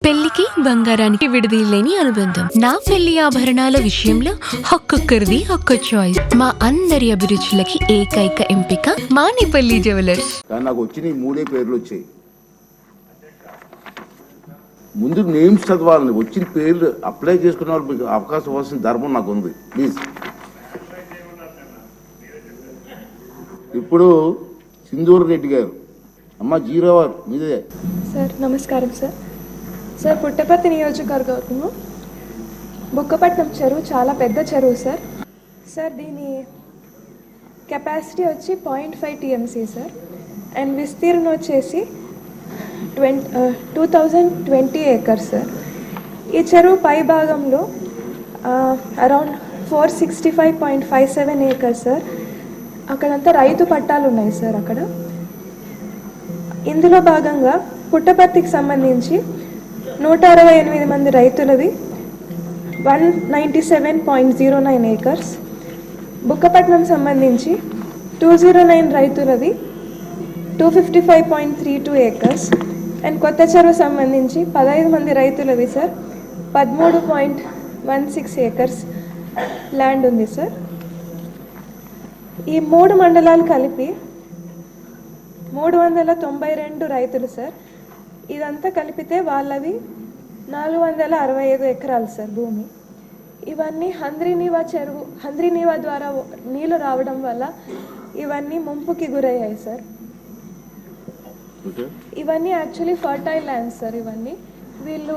పెళ్లికి బంగారానికి విడదీయలేని అనుబంధం. నా పెళ్లి ఆభరణాల విషయంలో ఒక్కొక్కరిది ఒక్క చాయిస్. మా అందరి అభిరుచులకి ఏకైక ఎంపిక మానేపల్లి జ్యువెలర్స్. నాకు వచ్చిన మూడే పేర్లు వచ్చాయి. ముందు నేమ్స్ చదవాలని, వచ్చిన పేర్లు అప్లై చేసుకున్న వాళ్ళు మీకు అవకాశం ఇవ్వాల్సిన ధర్మం నాకు ఉంది. ప్లీజ్. ఇప్పుడు సింధూర్ రెడ్డి గారు, అమ్మ 0 మీదే. సార్ నమస్కారం సార్. సార్ పుట్టపర్తి నియోజకవర్గము బుక్కపట్నం చెరువు చాలా పెద్ద చెరువు సార్. సార్ దీని కెపాసిటీ వచ్చి 0.5 TMC సార్. అండ్ విస్తీర్ణం వచ్చేసి 2020 acres సార్. ఈ చెరువు పై భాగంలో అరౌండ్ 465.57 acres సార్. అక్కడంతా రైతు పట్టాలు ఉన్నాయి సార్. అక్కడ ఇందులో భాగంగా పుట్టపర్తికి సంబంధించి 168 మంది రైతులది 197.09 acres, బుక్కపట్నం సంబంధించి 209 రైతులది 255.32 acres, అండ్ కొత్త చెరువు సంబంధించి 15 మంది రైతులది సార్ 13.16 acres ల్యాండ్ ఉంది సార్. ఈ 3 మండలాలు కలిపి 392 రైతులు సార్. ఇదంతా కలిపితే వాళ్ళవి 465 ఎకరాలు సార్ భూమి. ఇవన్నీ హంద్రీనీవా ద్వారా నీళ్లు రావడం వల్ల ఇవన్నీ ముంపుకి గురయ్యాయి సార్. ఇవన్నీ యాక్చువల్లీ ఫర్టైల్ ల్యాండ్స్ సార్. ఇవన్నీ వీళ్ళు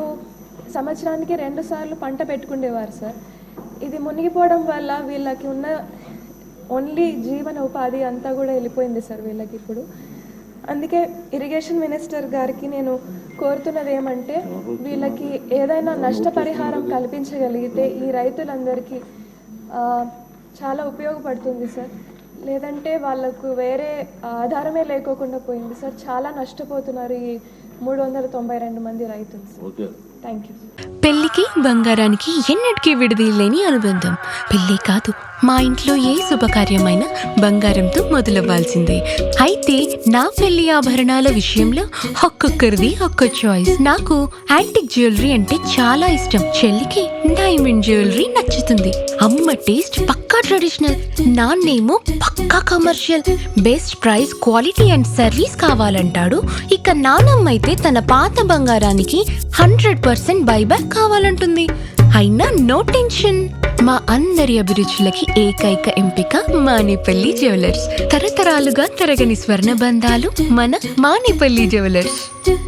సంవత్సరానికి 2 సార్లు పంట పెట్టుకునేవారు సార్. ఇది మునిగిపోవడం వల్ల వీళ్ళకి ఉన్న ఓన్లీ జీవన ఉపాధి అంతా కూడా వెళ్ళిపోయింది సార్ వీళ్ళకి ఇప్పుడు. అందుకే ఇరిగేషన్ మినిస్టర్ గారికి నేను కోరుతున్నది ఏమంటే, వీళ్ళకి ఏదైనా నష్టపరిహారం కల్పించగలిగితే ఈ రైతులందరికీ చాలా ఉపయోగపడుతుంది సార్. లేదంటే వాళ్ళకు వేరే ఆధారమే లేకోకుండా పోయింది సార్. చాలా నష్టపోతున్నారు ఈ 392 మంది రైతులు సార్. Thank you. పెళ్లికి బంగారానికి ఎన్నటికీ విడదీయలేని అనుబంధం. పెళ్లి కాదు, మా ఇంట్లో ఏ శుభకార్యమైనా బంగారంతో మొదలవ్వాల్సిందే. అయితే నా పెళ్లి ఆభరణాల విషయంలో ఒక్కొక్కరిది ఒక్క చాయిస్. నాకు యాంటిక్ జ్యువెలరీ అంటే చాలా ఇష్టం. చెల్లికి డైమండ్ జ్యువెలరీ నచ్చుతుంది. అమ్మ టేస్ట్ పక్కా ట్రెడిషనల్, నాన్నేమో పక్కా commercial. Best price, quality and service కావాలంటాడు. ఇక నానమ్మ అయితే తన పాత బంగారానికి 100% బైబ్యాక్ కావాలంటుంది. అయినా నో టెన్షన్. మా అందరి అభిరుచులకి ఏకైక ఎంపిక మానేపల్లి జ్యువెలర్స్. తరతరాలుగా తరగని స్వర్ణ బంధాలు మన మానేపల్లి జ్యువెలర్స్.